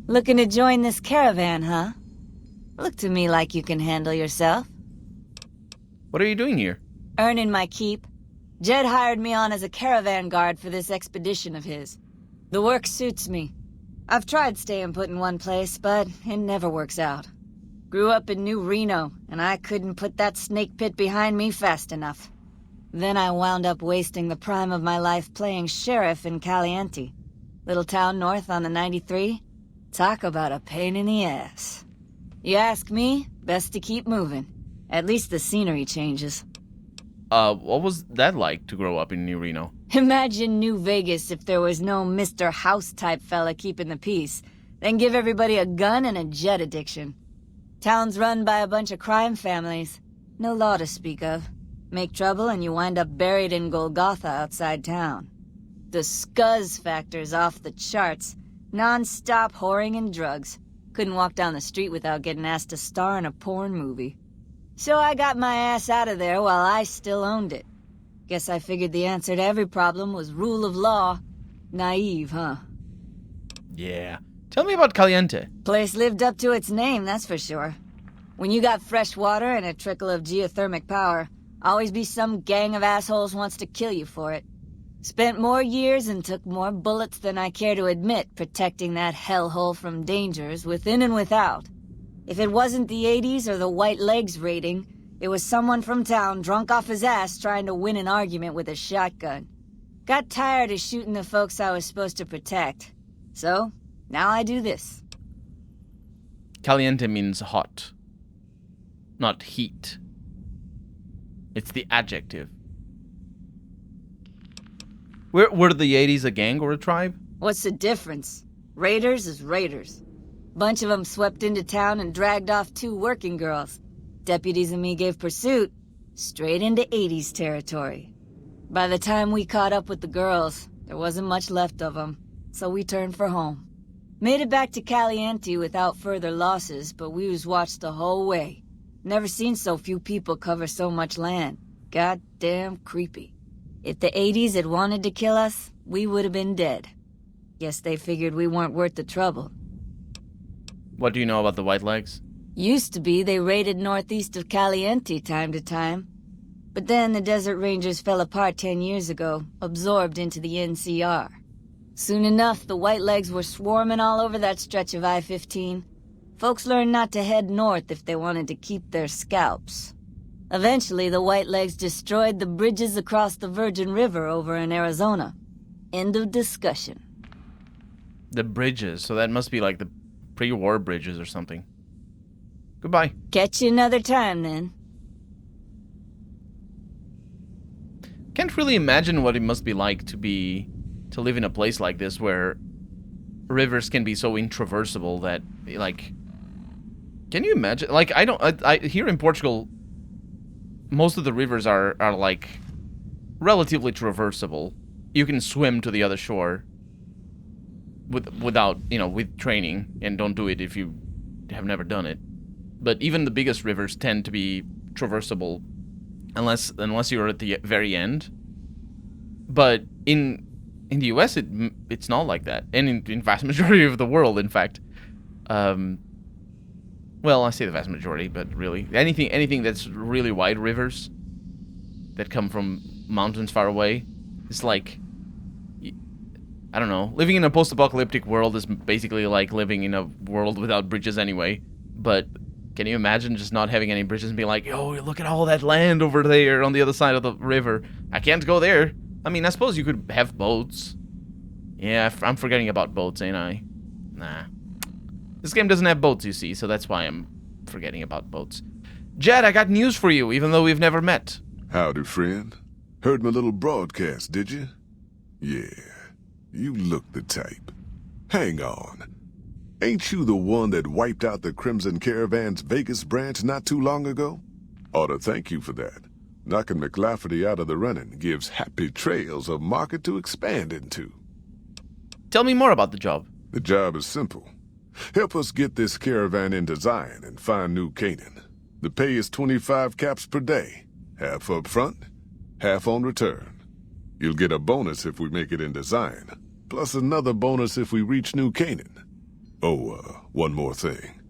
Looking to join this caravan, huh? Look to me like you can handle yourself. What are you doing here? Earning my keep. Jed hired me on as a caravan guard for this expedition of his. The work suits me. I've tried staying put in one place, but it never works out. Grew up in New Reno, and I couldn't put that snake pit behind me fast enough. Then I wound up wasting the prime of my life playing sheriff in Caliente. Little town north on the 93. Talk about a pain in the ass. You ask me, best to keep moving. At least the scenery changes. What was that like to grow up in New Reno? Imagine New Vegas if there was no Mr. House-type fella keeping the peace. Then give everybody a gun and a jet addiction. Town's run by a bunch of crime families. No law to speak of. Make trouble and you wind up buried in Golgotha outside town. The scuzz factor's off the charts. Non-stop whoring and drugs. Couldn't walk down the street without getting asked to star in a porn movie. So I got my ass out of there while I still owned it. Guess I figured the answer to every problem was rule of law. Naive, huh? Yeah. Tell me about Caliente. Place lived up to its name, that's for sure. When you got fresh water and a trickle of geothermic power, always be some gang of assholes wants to kill you for it. Spent more years and took more bullets than I care to admit protecting that hellhole from dangers within and without. If it wasn't the 80s or the white legs raiding, it was someone from town drunk off his ass trying to win an argument with a shotgun. Got tired of shooting the folks I was supposed to protect. So, now I do this. Caliente means hot, not heat. It's the adjective. Were the 80s a gang or a tribe? What's the difference? Raiders is raiders. Bunch of them swept into town and dragged off 2 working girls. Deputies and me gave pursuit, straight into 80s territory. By the time we caught up with the girls, there wasn't much left of them, so we turned for home. Made it back to Caliente without further losses, but we was watched the whole way. Never seen so few people cover so much land. Goddamn creepy. If the 80s had wanted to kill us, we would have been dead. Guess they figured we weren't worth the trouble. What do you know about the White Legs? Used to be they raided northeast of Caliente time to time. But then the Desert Rangers fell apart 10 years ago, absorbed into the NCR. Soon enough, the White Legs were swarming all over that stretch of I-15. Folks learned not to head north if they wanted to keep their scalps. Eventually, the White Legs destroyed the bridges across the Virgin River over in Arizona. End of discussion. The bridges, so that must be like the pre-war bridges or something. Goodbye. Catch you another time, then. Can't really imagine what it must be like to live in a place like this where rivers can be so intraversable that, like, can you imagine? Like, I here in Portugal, most of the rivers are like relatively traversable. You can swim to the other shore without, with training, and don't do it if you have never done it. But even the biggest rivers tend to be traversable unless you're at the very end. But in the US, it's not like that, and in vast majority of the world, in fact. Well, I say the vast majority, but really anything that's really wide rivers that come from mountains far away, it's like, I don't know. Living in a post-apocalyptic world is basically like living in a world without bridges anyway. But can you imagine just not having any bridges and being like, yo, look at all that land over there on the other side of the river. I can't go there. I mean, I suppose you could have boats. Yeah, I'm forgetting about boats, ain't I? Nah. This game doesn't have boats, you see, so that's why I'm forgetting about boats. Jed, I got news for you, even though we've never met. Howdy, friend. Heard my little broadcast, did you? Yeah, you look the type. Hang on. Ain't you the one that wiped out the Crimson Caravan's Vegas branch not too long ago? Ought to thank you for that. Knocking McLafferty out of the running gives Happy Trails a market to expand into. Tell me more about the job. The job is simple. Help us get this caravan into Zion and find New Canaan. The pay is 25 caps per day. Half up front, half on return. You'll get a bonus if we make it into Zion, plus another bonus if we reach New Canaan. Oh, one more thing.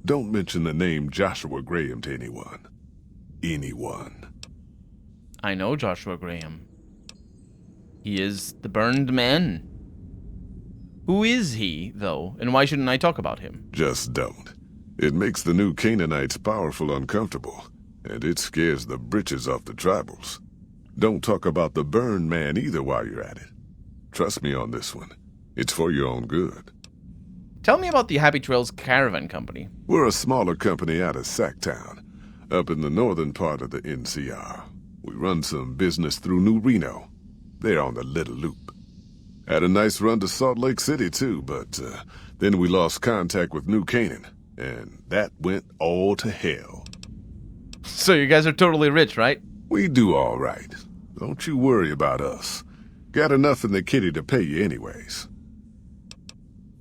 Don't mention the name Joshua Graham to anyone. Anyone. I know Joshua Graham. He is the burned man. Who is he, though, and why shouldn't I talk about him? Just don't. It makes the new Canaanites powerful uncomfortable, and it scares the britches off the tribals. Don't talk about the burned man either while you're at it. Trust me on this one. It's for your own good. Tell me about the Happy Trails Caravan Company. We're a smaller company out of Sacktown, up in the northern part of the NCR. We run some business through New Reno. They're on the Little Loop. Had a nice run to Salt Lake City, too, but then we lost contact with New Canaan, and that went all to hell. So you guys are totally rich, right? We do all right. Don't you worry about us. Got enough in the kitty to pay you anyways.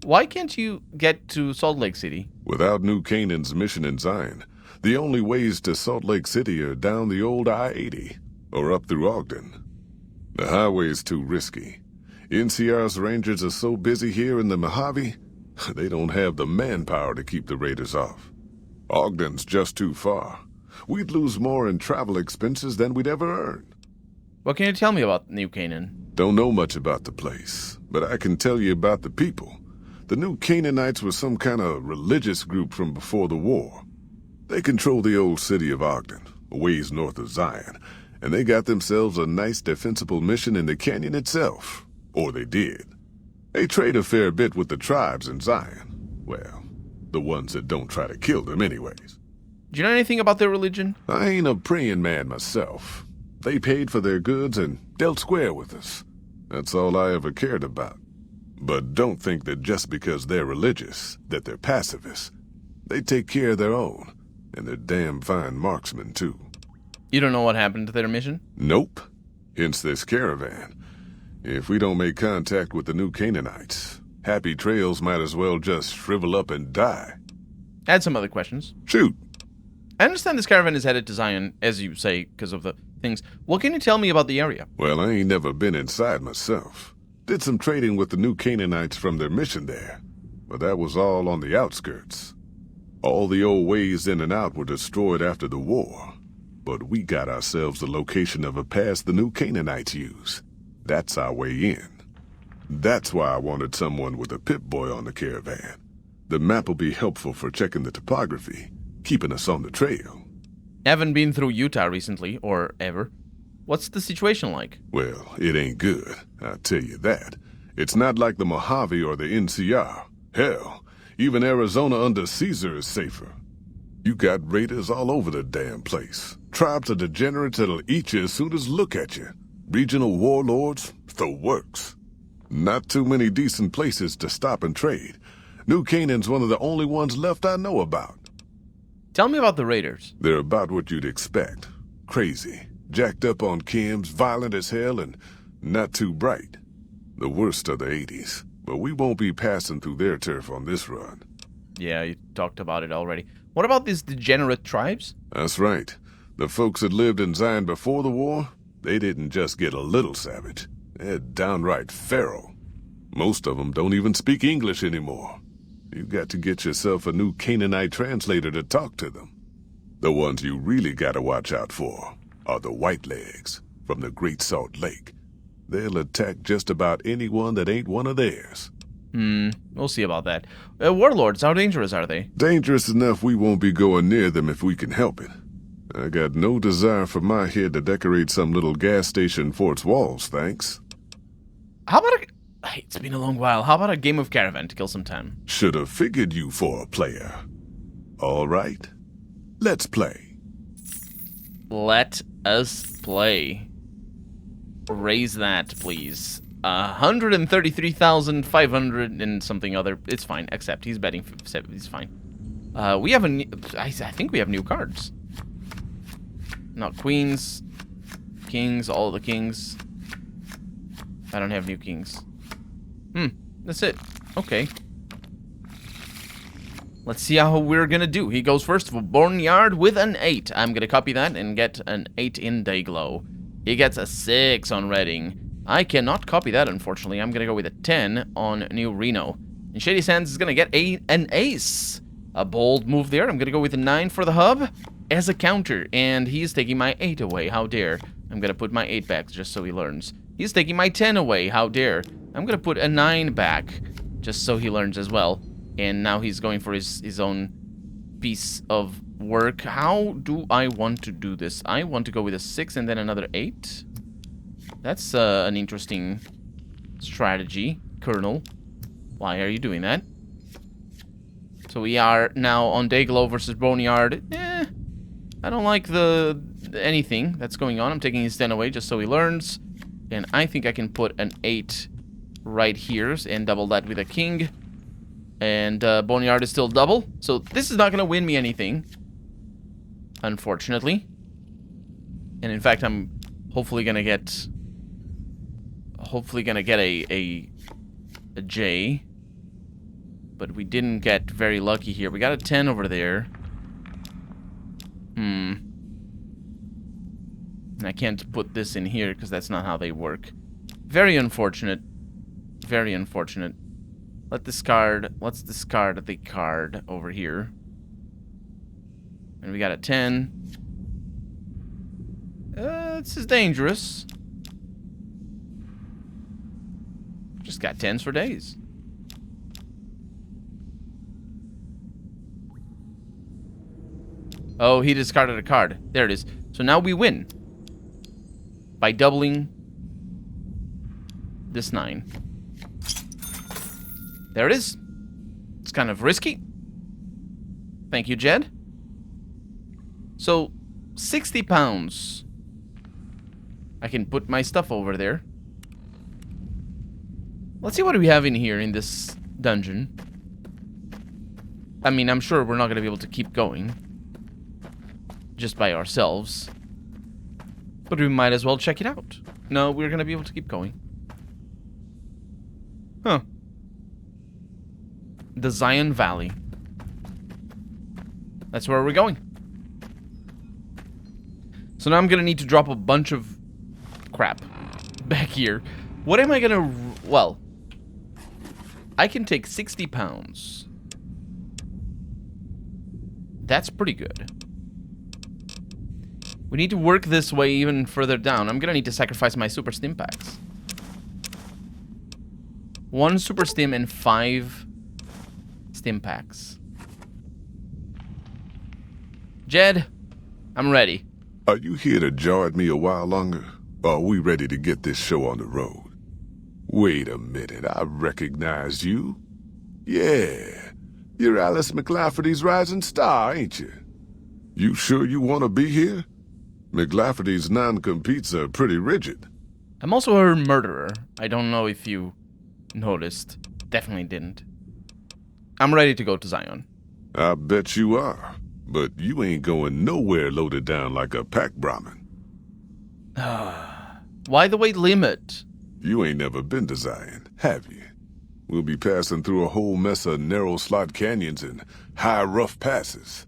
Why can't you get to Salt Lake City? Without New Canaan's mission in Zion, the only ways to Salt Lake City are down the old I-80, or up through Ogden. The highway's too risky. NCR's rangers are so busy here in the Mojave, they don't have the manpower to keep the raiders off. Ogden's just too far. We'd lose more in travel expenses than we'd ever earn. What can you tell me about New Canaan? Don't know much about the place, but I can tell you about the people. The New Canaanites were some kind of religious group from before the war. They control the old city of Ogden, a ways north of Zion, and they got themselves a nice defensible mission in the canyon itself. Or they did. They trade a fair bit with the tribes in Zion. Well, the ones that don't try to kill them anyways. Do you know anything about their religion? I ain't a praying man myself. They paid for their goods and dealt square with us. That's all I ever cared about. But don't think that just because they're religious, that they're pacifists. They take care of their own, and they're damn fine marksmen, too. You don't know what happened to their mission? Nope. Hence this caravan. If we don't make contact with the New Canaanites, Happy Trails might as well just shrivel up and die. I had some other questions. Shoot. I understand this caravan is headed to Zion, as you say, because of the things. What can you tell me about the area? Well, I ain't never been inside myself. Did some trading with the New Canaanites from their mission there, but that was all on the outskirts. All the old ways in and out were destroyed after the war, but we got ourselves the location of a pass the New Canaanites use. That's our way in. That's why I wanted someone with a Pip-Boy on the caravan. The map will be helpful for checking the topography, keeping us on the trail. Haven't been through Utah recently, or ever. What's the situation like? Well, it ain't good, I'll tell you that. It's not like the Mojave or the NCR. Hell, even Arizona under Caesar is safer. You got raiders all over the damn place. Tribes of degenerates that'll eat you as soon as look at you. Regional warlords, the works. Not too many decent places to stop and trade. New Canaan's one of the only ones left I know about. Tell me about the raiders. They're about what you'd expect. Crazy, jacked up on chems, violent as hell, and not too bright. The worst of the 80s, but we won't be passing through their turf on this run. Yeah, you talked about it already. What about these degenerate tribes? That's right. The folks that lived in Zion before the war, they didn't just get a little savage. They're downright feral. Most of them don't even speak English anymore. You got to get yourself a new Canaanite translator to talk to them. The ones you really gotta watch out for are the Whitelegs from the Great Salt Lake. They'll attack just about anyone that ain't one of theirs. We'll see about that. Warlords, how dangerous are they? Dangerous enough we won't be going near them if we can help it. I got no desire for my head to decorate some little gas station fort's walls, thanks. How about it's been a long while. How about a game of Caravan to kill some time? Should have figured you for a player. All right, let's play. Let us play. Raise that, please. 133,500 and something other. It's fine. Except he's betting. He's fine. We have I think we have new cards. Not queens, kings, all the kings. I don't have new kings. That's it. Okay. Let's see how we're gonna do. He goes first for Barnyard with an 8. I'm gonna copy that and get an 8 in Dayglow. He gets a 6 on Reading. I cannot copy that, unfortunately. I'm gonna go with a 10 on New Reno. And Shady Sands is going to get an ace. A bold move there. I'm going to go with a 9 for the hub as a counter. And he's taking my 8 away. How dare. I'm going to put my 8 back just so he learns. He's taking my 10 away. How dare. I'm going to put a 9 back just so he learns as well. And now he's going for his own piece of work. How do I want to do this? I want to go with a 6 and then another 8. That's an interesting strategy, Colonel. Why are you doing that? So we are now on Dayglow versus Boneyard. I don't like anything that's going on. I'm taking his 10 away just so he learns. And I think I can put an 8 right here and double that with a king. And Boneyard is still double. So this is not going to win me anything, unfortunately. And in fact, I'm hopefully going to get a J. But we didn't get very lucky here. We got a 10 over there. And I can't put this in here because that's not how they work. Very unfortunate. Very unfortunate. Let's discard the card over here. And we got a 10. This is dangerous. Just got 10s for days. Oh, he discarded a card. There it is. So now we win. By doubling this 9. There it is. It's kind of risky. Thank you, Jed. So, 60 pounds. I can put my stuff over there. Let's see what we have in here in this dungeon. I mean, I'm sure we're not going to be able to keep going just by ourselves. But we might as well check it out. No, we're going to be able to keep going. Huh. The Zion Valley. That's where we're going. So now I'm going to need to drop a bunch of crap back here. What am I going to... Well, I can take 60 pounds. That's pretty good. We need to work this way even further down. I'm gonna need to sacrifice my super stim packs. 1 super stim and 5 stim packs. Jed, I'm ready. Are you here to jaw at me a while longer? Or are we ready to get this show on the road? Wait a minute, I recognize you. Yeah, you're Alice McLafferty's rising star, ain't you? You sure you want to be here? McLafferty's non-competes are pretty rigid. I'm also her murderer. I don't know if you noticed. Definitely didn't. I'm ready to go to Zion. I bet you are. But you ain't going nowhere loaded down like a pack Brahmin. Why the weight limit? You ain't never been to Zion, have you? We'll be passing through a whole mess of narrow slot canyons and high rough passes.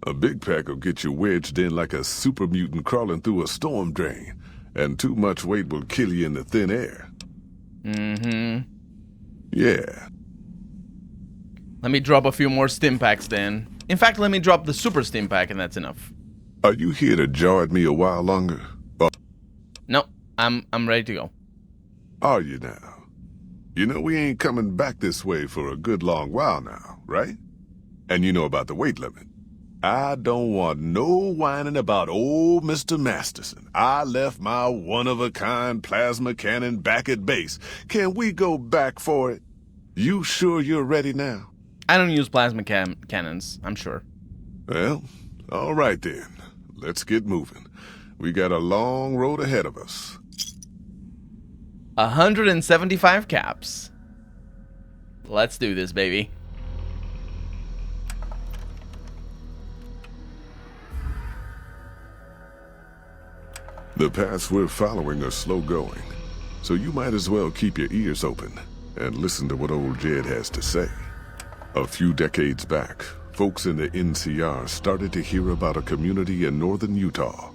A big pack will get you wedged in like a super mutant crawling through a storm drain, and too much weight will kill you in the thin air. Mm-hmm. Yeah. Let me drop a few more stim packs then. In fact, let me drop the super stim pack and that's enough. Are you here to jaw at me a while longer? No, I'm ready to go. Are you now? You know we ain't coming back this way for a good long while now, right? And you know about the weight limit. I don't want no whining about old Mr. Masterson. I left my one-of-a-kind plasma cannon back at base. Can we go back for it? You sure you're ready now? I don't use plasma cannons, I'm sure. Well, all right then. Let's get moving. We got a long road ahead of us. 175 caps. Let's do this, baby. The paths we're following are slow going, so you might as well keep your ears open and listen to what old Jed has to say. A few decades back, folks in the NCR started to hear about a community in northern Utah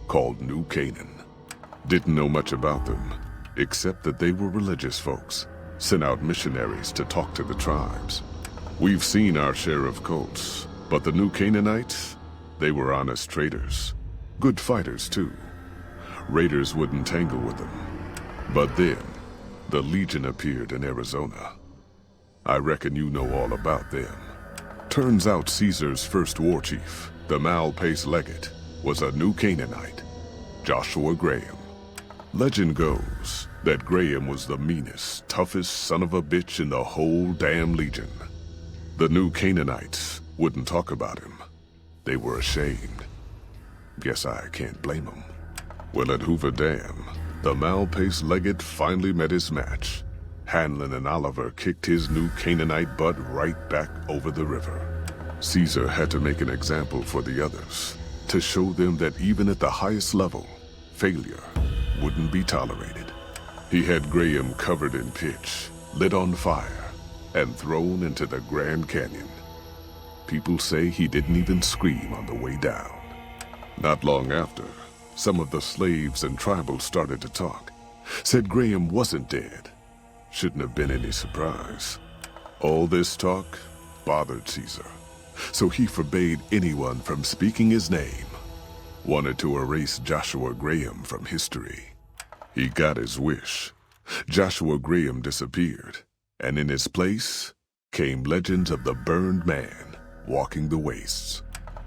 called New Canaan. Didn't know much about them, except that they were religious folks, sent out missionaries to talk to the tribes. We've seen our share of cults, but the new Canaanites, they were honest traders. Good fighters, too. Raiders wouldn't tangle with them. But then, the Legion appeared in Arizona. I reckon you know all about them. Turns out Caesar's first war chief, the Malpace legate, was a new Canaanite, Joshua Graham. Legend goes that Graham was the meanest, toughest son of a bitch in the whole damn Legion. The new Canaanites wouldn't talk about him. They were ashamed. Guess I can't blame them. Well, at Hoover Dam, the Malpace legate finally met his match. Hanlon and Oliver kicked his new Canaanite butt right back over the river. Caesar had to make an example for the others, to show them that even at the highest level, failure wouldn't be tolerated. He had Graham covered in pitch, lit on fire, and thrown into the Grand Canyon. People say he didn't even scream on the way down. Not long after, some of the slaves and tribals started to talk. Said Graham wasn't dead. Shouldn't have been any surprise. All this talk bothered Caesar, so he forbade anyone from speaking his name. Wanted to erase Joshua Graham from history. He got his wish. Joshua Graham disappeared, and in his place came legends of the burned man walking the wastes.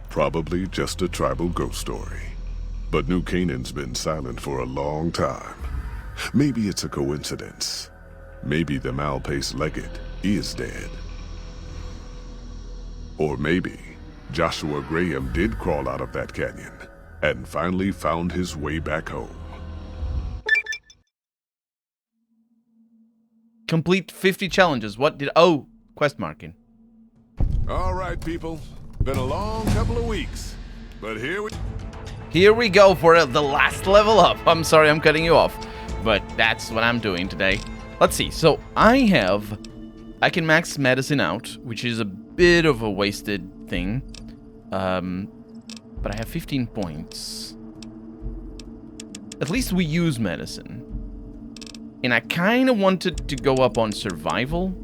Probably just a tribal ghost story. But New Canaan's been silent for a long time. Maybe it's a coincidence. Maybe the Malpace legate is dead. Or maybe Joshua Graham did crawl out of that canyon and finally found his way back home. Complete 50 challenges. What did... Oh, quest marking. All right, people. Been a long couple of weeks, but Here we go for the last level up. I'm sorry I'm cutting you off, but that's what I'm doing today. Let's see. So I can max medicine out, which is a bit of a wasted thing. But I have 15 points. At least we use medicine. And I kind of wanted to go up on survival.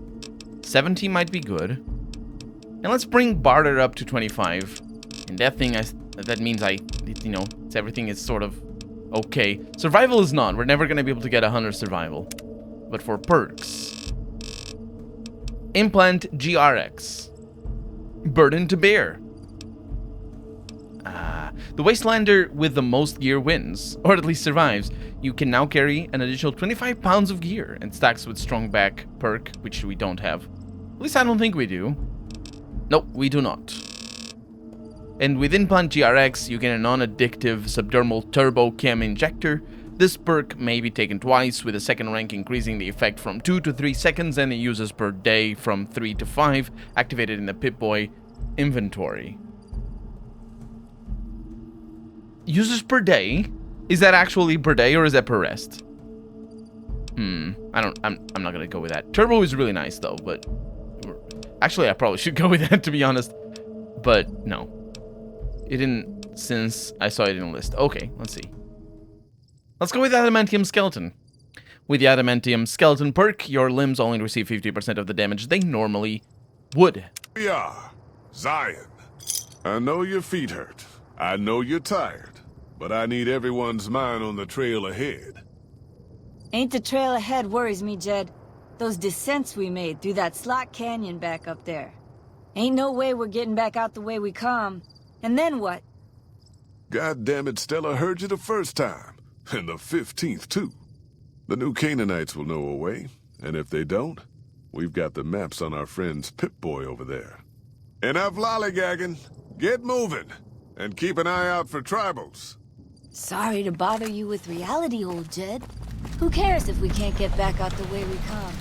70 might be good. And let's bring barter up to 25. And that thing, that means everything is sort of okay. Survival is not. We're never going to be able to get 100 survival. But for perks. Implant GRX. Burden to bear. The Wastelander with the most gear wins, or at least survives. You can now carry an additional 25 pounds of gear and stacks with strong back perk, which we don't have. At least I don't think we do. Nope, we do not. And with Implant GRX, you get a non-addictive subdermal turbo chem injector. This perk may be taken twice, with a second rank increasing the effect from 2 to 3 seconds and the uses per day from 3 to 5, activated in the Pip-Boy inventory. Uses per day? Is that actually per day or is that per rest? I'm not gonna go with that. Turbo is really nice though, but actually I probably should go with that, to be honest. But no. It didn't, since I saw it in the list. Okay, let's see. Let's go with Adamantium Skeleton. With the Adamantium Skeleton perk, your limbs only receive 50% of the damage they normally would. We are Zion. I know your feet hurt. I know you're tired. But I need everyone's mind on the trail ahead. Ain't the trail ahead worries me, Jed. Those descents we made through that slot canyon back up there. Ain't no way we're getting back out the way we come. And then what? God damn it, Stella heard you the first time. And the 15th, too. The new Canaanites will know a way. And if they don't, we've got the maps on our friend's Pip-Boy over there. Enough lollygagging. Get moving. And keep an eye out for tribals. Sorry to bother you with reality, old Jed. Who cares if we can't get back out the way we come?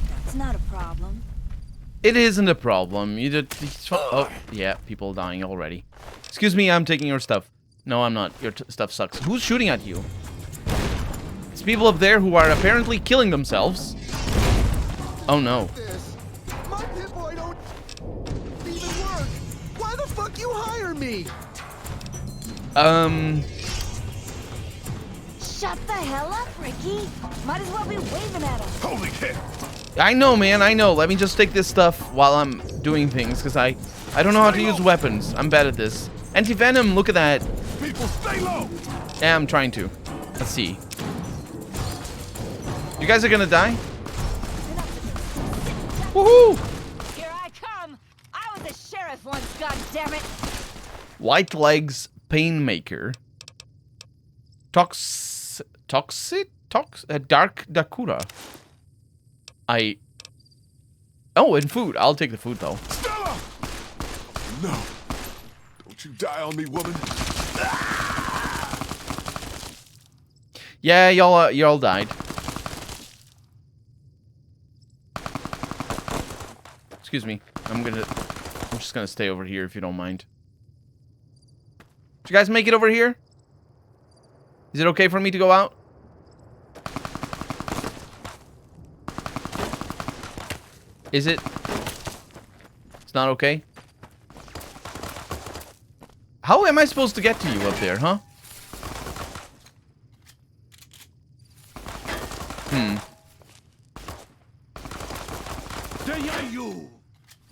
That's not a problem. It isn't a problem. You just... Oh, yeah, people dying already. Excuse me, I'm taking your stuff. No, I'm not. Your stuff sucks. Who's shooting at you? It's people up there who are apparently killing themselves. Oh, no. My Pip-Boy don't even work. Why the fuck you hire me? Shut the hell up, Ricky. Might as well be waving at us. Holy shit! I know, man, I know. Let me just take this stuff while I'm doing things, because I don't know how to use weapons. I'm bad at this. Anti-venom, look at that. People, stay low! Yeah, I'm trying to. Let's see. You guys are gonna die? Woohoo! Here I come! I was a sheriff once, goddammit! White Legs Painmaker. Dark Dakura. Oh, and food. I'll take the food, though. Stella! No. Don't you die on me, woman. Yeah, y'all died. Excuse me. I'm just gonna stay over here if you don't mind. Did you guys make it over here? Is it okay for me to go out? Is it? It's not okay? How am I supposed to get to you up there, huh?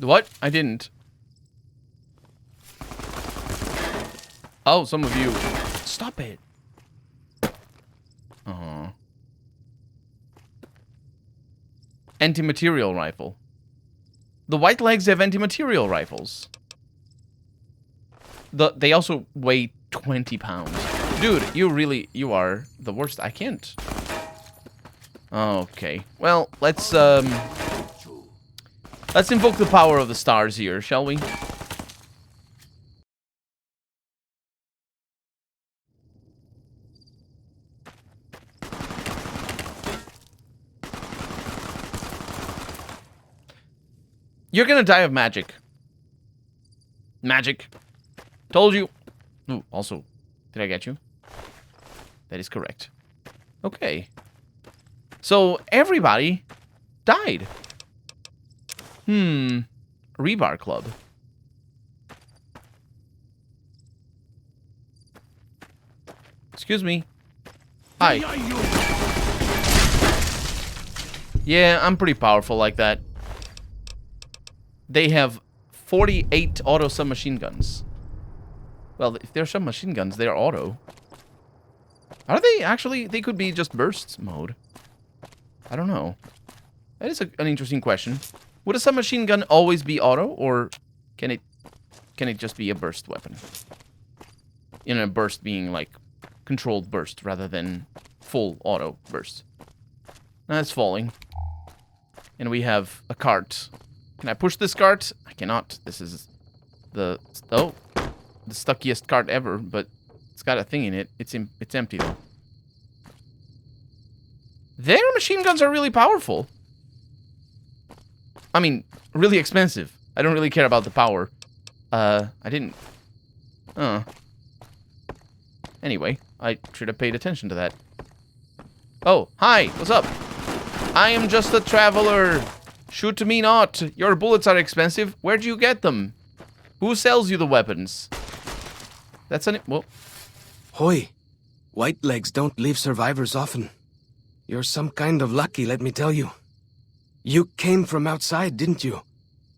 What? I didn't. Oh, some of you. Stop it. Anti-material rifle. The White Legs have anti-material rifles. They also weigh 20 pounds. Dude, you are the worst. I can't. Okay. Well, let's invoke the power of the stars here, shall we? You're gonna die of magic. Magic. Told you. Ooh, also, did I get you? That is correct. Okay. So, everybody died. Rebar Club. Excuse me. Hi. Yeah, I'm pretty powerful like that. They have 48 auto submachine guns. Well, if they're submachine guns, they're auto. Are they actually? They could be just burst mode. I don't know. That is an interesting question. Would a submachine gun always be auto, or can it just be a burst weapon? In a burst being like controlled burst rather than full auto burst. Now it's falling. And we have a cart. Can I push this cart? I cannot. This is the stuckiest cart ever, but it's got a thing in it. It's empty though. Their machine guns are really powerful. I mean, really expensive. I don't really care about the power. I didn't. Anyway, I should have paid attention to that. Oh, hi. What's up? I am just a traveler. Shoot me not. Your bullets are expensive. Where'd you get them? Who sells you the weapons? That's an... Well... Hoi. White Legs don't leave survivors often. You're some kind of lucky, let me tell you. You came from outside, didn't you?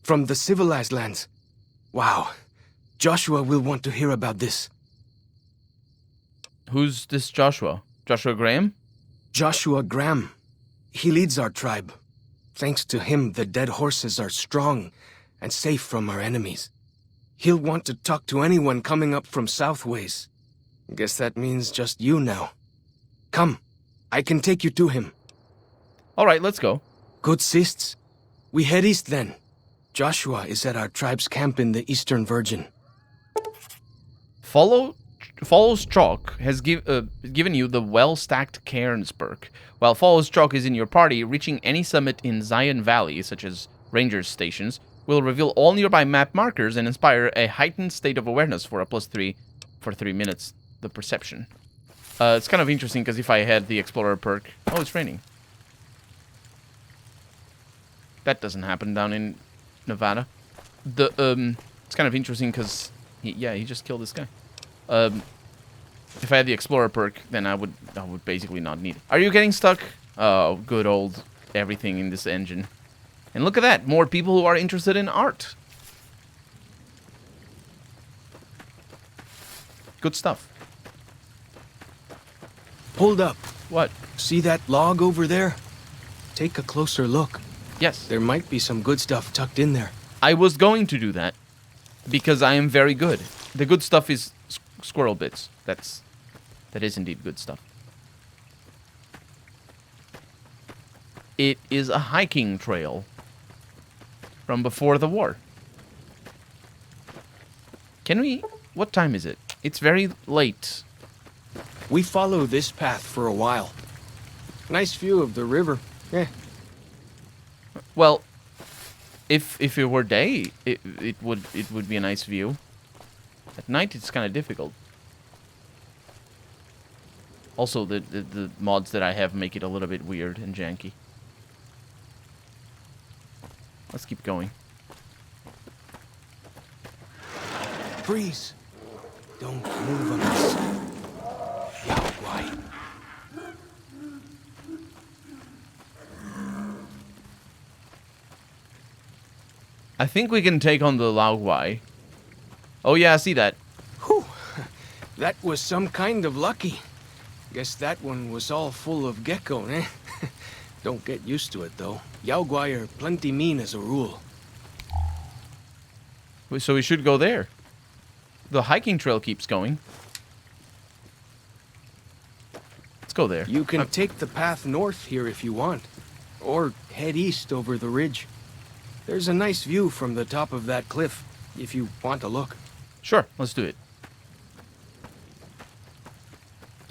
From the civilized lands. Wow. Joshua will want to hear about this. Who's this Joshua? Joshua Graham? Joshua Graham. He leads our tribe. Thanks to him, the dead horses are strong and safe from our enemies. He'll want to talk to anyone coming up from Southways. Guess that means just you now. Come, I can take you to him. Alright, let's go. Good sists. We head east then. Joshua is at our tribe's camp in the Eastern Virgin. Follow's Chalk has given you the well-stacked Cairns perk. While Follow's Chalk is in your party, reaching any summit in Zion Valley, such as Rangers stations, will reveal all nearby map markers and inspire a heightened state of awareness for a +3 for 3 minutes. The perception. It's kind of interesting because if I had the Explorer perk... Oh, it's raining. That doesn't happen down in Nevada. It's kind of interesting because... he just killed this guy. If I had the Explorer perk, then I would basically not need it. Are you getting stuck? Oh, good old everything in this engine. And look at that, more people who are interested in art. Good stuff. Hold up. What? See that log over there? Take a closer look. Yes. There might be some good stuff tucked in there. I was going to do that because I am very good. The good stuff is squirrel bits. That is indeed good stuff. It is a hiking trail from before the war. Can we... What time is it? It's very late. We follow this path for a while. Nice view of the river. Eh. Well, if it were day, it would be a nice view. At night, it's kind of difficult. Also, the mods that I have make it a little bit weird and janky. Let's keep going. Freeze. Don't move on us. Yeah, why? I think we can take on the Laogwai. Oh yeah, I see that. Whew. That was some kind of lucky. Guess that one was all full of gecko, eh? Don't get used to it, though. Yaoguai are plenty mean as a rule. So we should go there. The hiking trail keeps going. Let's go there. You can take the path north here if you want. Or head east over the ridge. There's a nice view from the top of that cliff, if you want to look. Sure, let's do it.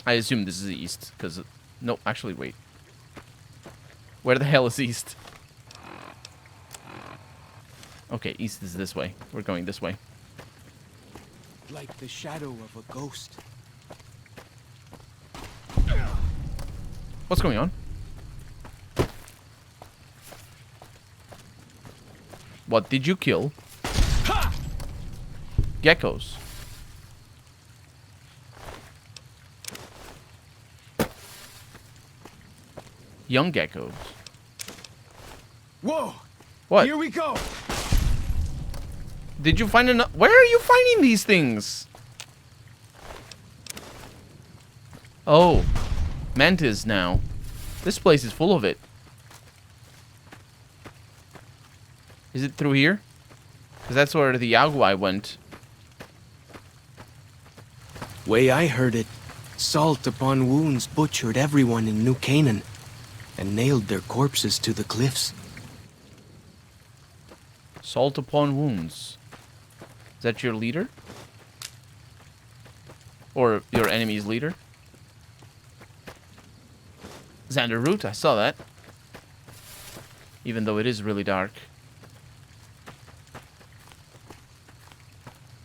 I assume this is east, because... No, actually, wait. Where the hell is east? Okay, east is this way. We're going this way. Like the shadow of a ghost. What's going on? What did you kill? Geckos. Young geckos. Whoa! What? Here we go! Did you find enough? Where are you finding these things? Oh. Mantis now. This place is full of it. Is it through here? Because that's where the Yaoguai went. Way I heard it, salt upon wounds butchered everyone in New Canaan and nailed their corpses to the cliffs. Salt upon wounds. Is that your leader? Or your enemy's leader? Xander Root, I saw that. Even though it is really dark.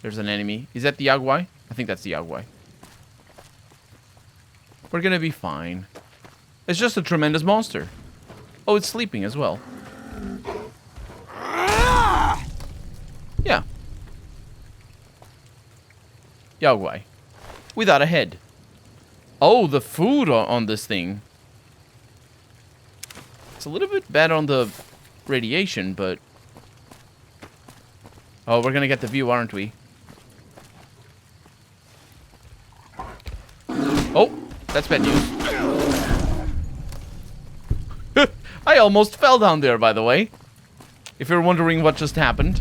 There's an enemy. Is that the Yaoguai? I think that's the Yaoguai. We're gonna be fine. It's just a tremendous monster. Oh, it's sleeping as well. Yeah. Yaoguai. Without a head. Oh, the food on this thing. It's a little bit bad on the radiation, but... Oh, we're gonna get the view, aren't we? Oh, that's bad news. I almost fell down there, by the way. If you're wondering what just happened.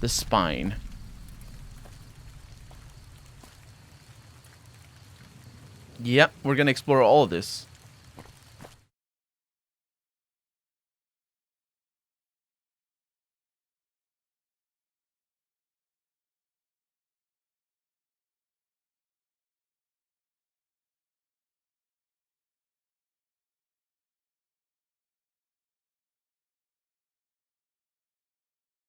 The spine. Yep, we're gonna explore all of this.